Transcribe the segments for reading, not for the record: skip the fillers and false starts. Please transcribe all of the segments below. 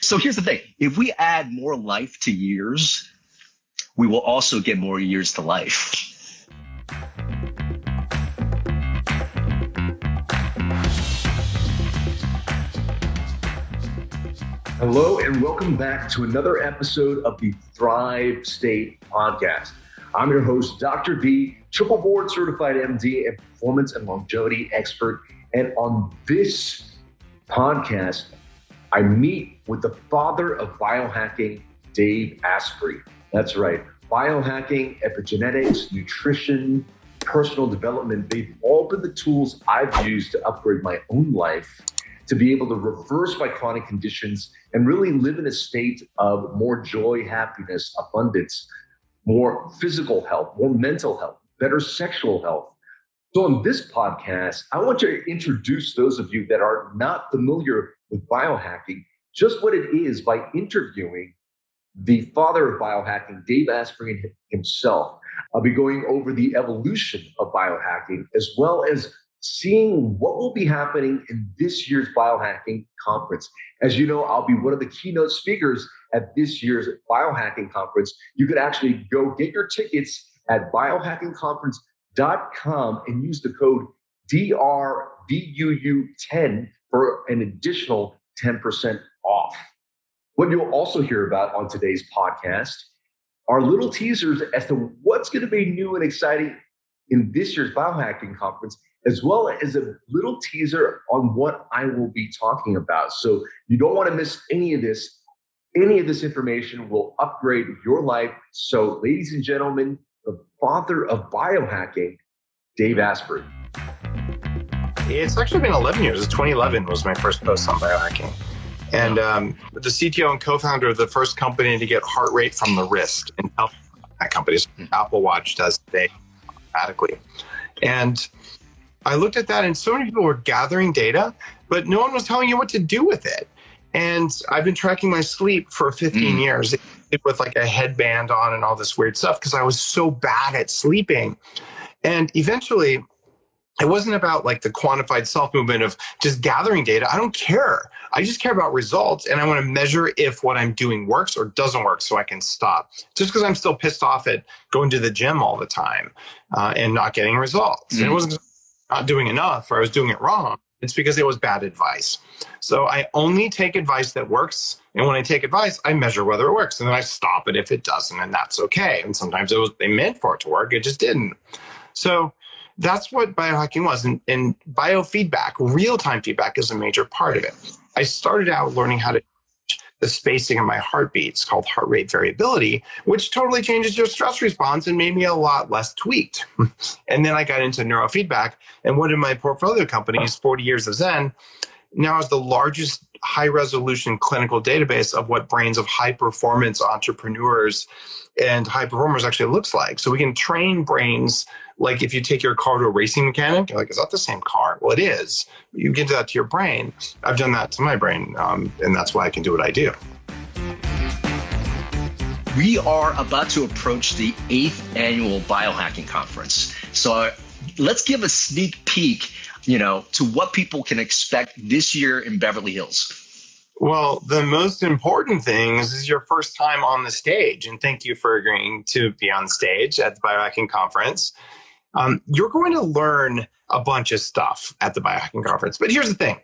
So here's the thing. If we add more life to years, we will also get more years to life. Hello, and welcome back to another episode of the Thrive State podcast. I'm your host, Dr. B, triple board certified MD and performance and longevity expert. And on this podcast, I meet with the father of biohacking, Dave Asprey. That's right. Biohacking, epigenetics, nutrition, personal development, they've all been the tools I've used to upgrade my own life, to be able to reverse my chronic conditions and really live in a state of more joy, happiness, abundance, more physical health, more mental health, better sexual health. So on this podcast, I want to introduce those of you that are not familiar with biohacking, just what it is by interviewing the father of biohacking, Dave Asprey himself. I'll be going over the evolution of biohacking, as well as seeing what will be happening in this year's BioHacking Conference. As you know, I'll be one of the keynote speakers at this year's BioHacking Conference. You could actually go get your tickets at biohackingconference.com and use the code DRVUU10 for an additional 10% off. What you'll also hear about on today's podcast are little teasers as to what's going to be new and exciting in this year's BioHacking Conference, as well as a little teaser on what I will be talking about. So you don't want to miss any of this. Any of this information will upgrade your life. So ladies and gentlemen, the father of biohacking, Dave Asprey. It's actually been 11 years. 2011 was my first post on biohacking. And the CTO and co-founder of the first company to get heart rate from the wrist. And that company, Apple Watch does today automatically. And I looked at that and so many people were gathering data, but no one was telling you what to do with it. And I've been tracking my sleep for 15 years with like a headband on and all this weird stuff because I was so bad at sleeping. And eventually, it wasn't about like the quantified self movement of just gathering data. I don't care. I just care about results. And I want to measure if what I'm doing works or doesn't work so I can stop. Just because I'm still pissed off at going to the gym all the time and not getting results. And it wasn't not doing enough or I was doing it wrong. It's because it was bad advice. So I only take advice that works. And when I take advice, I measure whether it works. And then I stop it if it doesn't. And that's okay. And sometimes they meant for it to work. It just didn't. So that's what biohacking was. And biofeedback, real-time feedback is a major part of it. I started out learning how to the spacing of my heartbeats called heart rate variability, which totally changes your stress response and made me a lot less tweaked. And then I got into neurofeedback, and one of my portfolio companies, 40 Years of Zen, now is the largest high-resolution clinical database of what brains of high-performance entrepreneurs and high performers actually looks like. So we can train brains like if you take your car to a racing mechanic, you're like, is that the same car? Well, it is. You can do that to your brain. I've done that to my brain, and that's why I can do what I do. We are about to approach the 8th annual BioHacking Conference. So let's give a sneak peek, to what people can expect this year in Beverly Hills. Well, the most important thing is this is your first time on the stage, and thank you for agreeing to be on stage at the BioHacking Conference. You're going to learn a bunch of stuff at the BioHacking Conference, but here's the thing.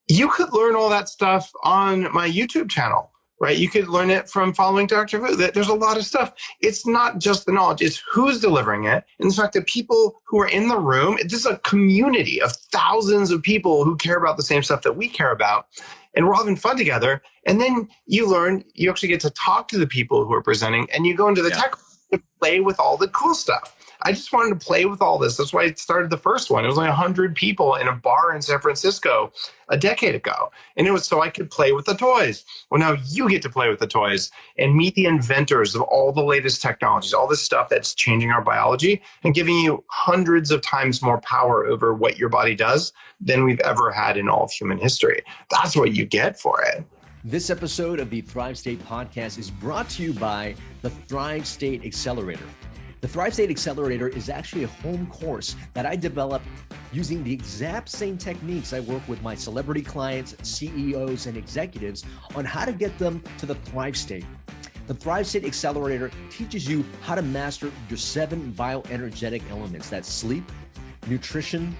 You could learn all that stuff on my YouTube channel, right? You could learn it from following Dr. Vu. There's a lot of stuff. It's not just the knowledge, it's who's delivering it. And the fact that people who are in the room, this is a community of thousands of people who care about the same stuff that we care about. And we're all having fun together. And then you learn, you actually get to talk to the people who are presenting, and you go into the tech to play with all the cool stuff. I just wanted to play with all this. That's why I started the first one. It was like 100 people in a bar in San Francisco a decade ago. And it was so I could play with the toys. Well, now you get to play with the toys and meet the inventors of all the latest technologies, all this stuff that's changing our biology and giving you hundreds of times more power over what your body does than we've ever had in all of human history. That's what you get for it. This episode of the Thrive State podcast is brought to you by the Thrive State Accelerator. The Thrive State Accelerator is actually a home course that I developed using the exact same techniques I work with my celebrity clients, CEOs, and executives on how to get them to the Thrive State. The Thrive State Accelerator teaches you how to master your 7 bioenergetic elements. That's sleep, nutrition,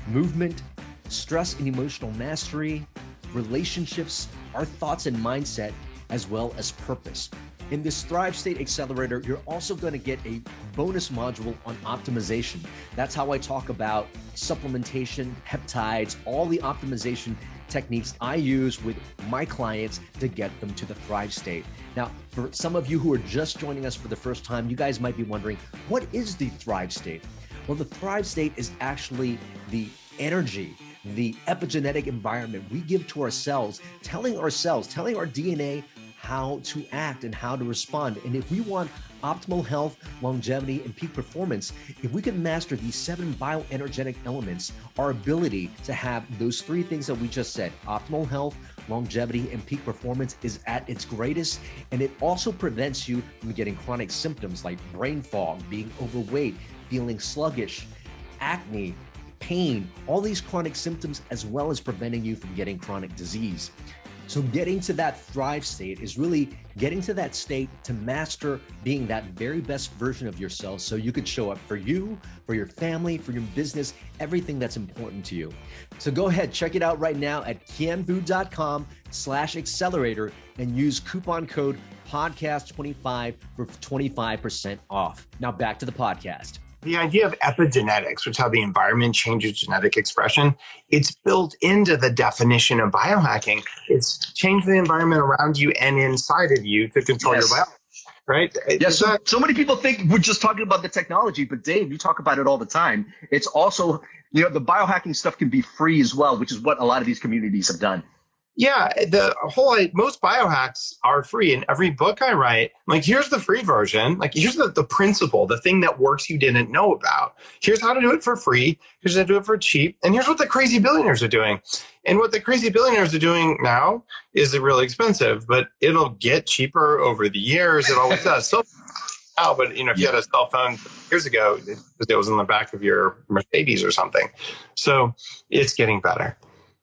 movement, stress and emotional mastery, relationships, our thoughts and mindset, as well as purpose. In this Thrive State Accelerator, you're also going to get a bonus module on optimization. That's how I talk about supplementation, peptides, all the optimization techniques I use with my clients to get them to the Thrive State. Now, for some of you who are just joining us for the first time, you guys might be wondering, what is the Thrive State? Well, the Thrive State is actually the energy, the epigenetic environment we give to ourselves, telling our DNA how to act and how to respond. And if we want optimal health, longevity, and peak performance, if we can master these 7 bioenergetic elements, our ability to have those 3 things that we just said, optimal health, longevity, and peak performance, is at its greatest. And it also prevents you from getting chronic symptoms like brain fog, being overweight, feeling sluggish, acne, pain, all these chronic symptoms, as well as preventing you from getting chronic disease. So getting to that Thrive State is really getting to that state to master being that very best version of yourself so you could show up for you, for your family, for your business, everything that's important to you. So go ahead, check it out right now at kienvu.com/accelerator and use coupon code podcast25 for 25% off. Now back to the podcast. The idea of epigenetics, which is how the environment changes genetic expression, it's built into the definition of biohacking. It's changing the environment around you and inside of you to control your biology, right? Yes. So many people think we're just talking about the technology, but Dave, you talk about it all the time. It's also, the biohacking stuff can be free as well, which is what a lot of these communities have done. Yeah, most biohacks are free. In every book I write, like, here's the free version. Like, here's the principle, the thing that works you didn't know about. Here's how to do it for free. Here's how to do it for cheap. And here's what the crazy billionaires are doing. And what the crazy billionaires are doing now is really expensive, but it'll get cheaper over the years. It always does. So now, but if you had a cell phone years ago, it was in the back of your Mercedes or something. So it's getting better.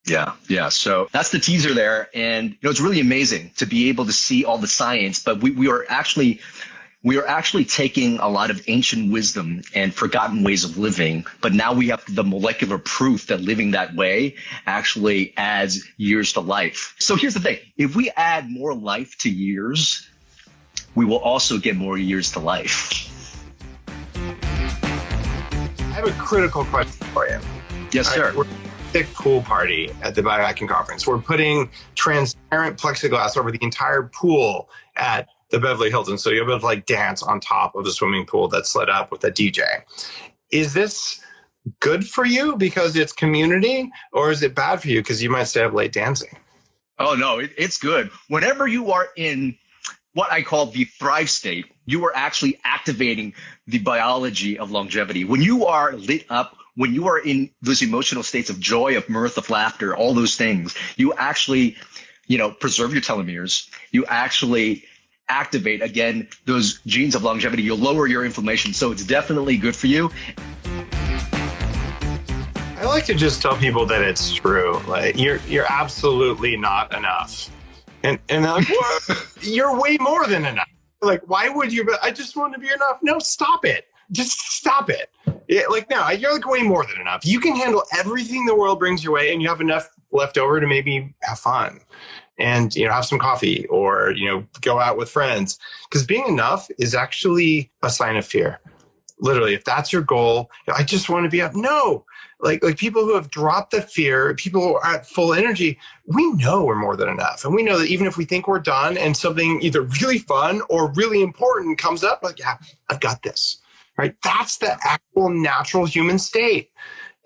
Yeah. So that's the teaser there. And it's really amazing to be able to see all the science, but we are actually taking a lot of ancient wisdom and forgotten ways of living, but now we have the molecular proof that living that way actually adds years to life. So here's the thing. If we add more life to years, we will also get more years to life. I have a critical question for you. Yes, sir. Big pool party at the BioHacking Conference. We're putting transparent plexiglass over the entire pool at the Beverly Hilton, so you'll be able to dance on top of the swimming pool that's lit up with a DJ. Is this good for you because it's community, or is it bad for you because you might stay up late dancing? Oh no, it's good. Whenever you are in what I call the Thrive State, you are actually activating the biology of longevity. When you are lit up, when you are in those emotional states of joy, of mirth, of laughter, all those things, you actually, preserve your telomeres. You actually activate, again, those genes of longevity. You'll lower your inflammation. So it's definitely good for you. I like to just tell people that it's true. Like, you're absolutely not enough. And they're like, what? You're way more than enough. Like, why would you? I just want to be enough. No, stop it. Just stop it. No, you're way more than enough. You can handle everything the world brings your way, and you have enough left over to maybe have fun and, have some coffee or, go out with friends. Because being enough is actually a sign of fear. Literally, if that's your goal, I just want to be up. No, like people who have dropped the fear, people who are at full energy, we know we're more than enough. And we know that even if we think we're done and something either really fun or really important comes up, yeah, I've got this. Right? That's the actual natural human state.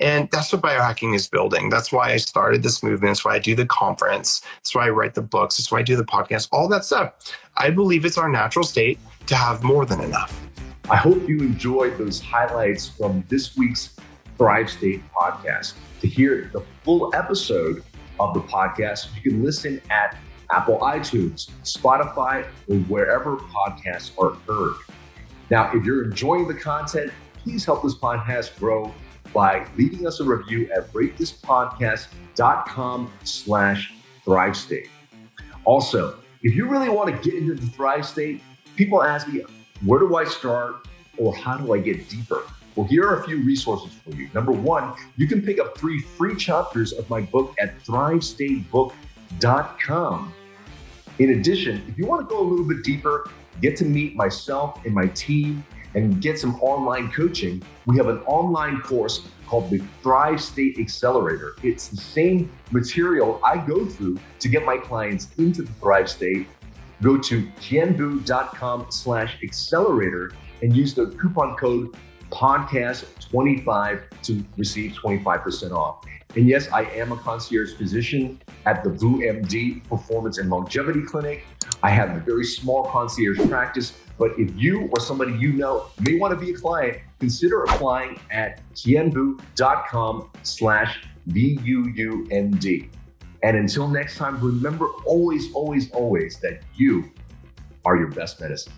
And that's what biohacking is building. That's why I started this movement. That's why I do the conference. That's why I write the books. That's why I do the podcast, all that stuff. I believe it's our natural state to have more than enough. I hope you enjoyed those highlights from this week's Thrive State podcast. To hear the full episode of the podcast, you can listen at Apple iTunes, Spotify, or wherever podcasts are heard. Now, if you're enjoying the content, please help this podcast grow by leaving us a review at ratethispodcast.com/Thrive State. Also, if you really want to get into the Thrive State, people ask me, where do I start or how do I get deeper? Well, here are a few resources for you. Number one, you can pick up 3 free chapters of my book at thrivestatebook.com. In addition, if you want to go a little bit deeper, get to meet myself and my team and get some online coaching, we have an online course called the Thrive State Accelerator. It's the same material I go through to get my clients into the Thrive State. Go to kienbu.com/accelerator and use the coupon code podcast25 to receive 25% off. And yes, I am a concierge physician at the VU Performance and Longevity Clinic. I have a very small concierge practice, but if you or somebody you know may want to be a client, consider applying at kienbu.com/VUUMD. And until next time, remember always, always, always that you are your best medicine.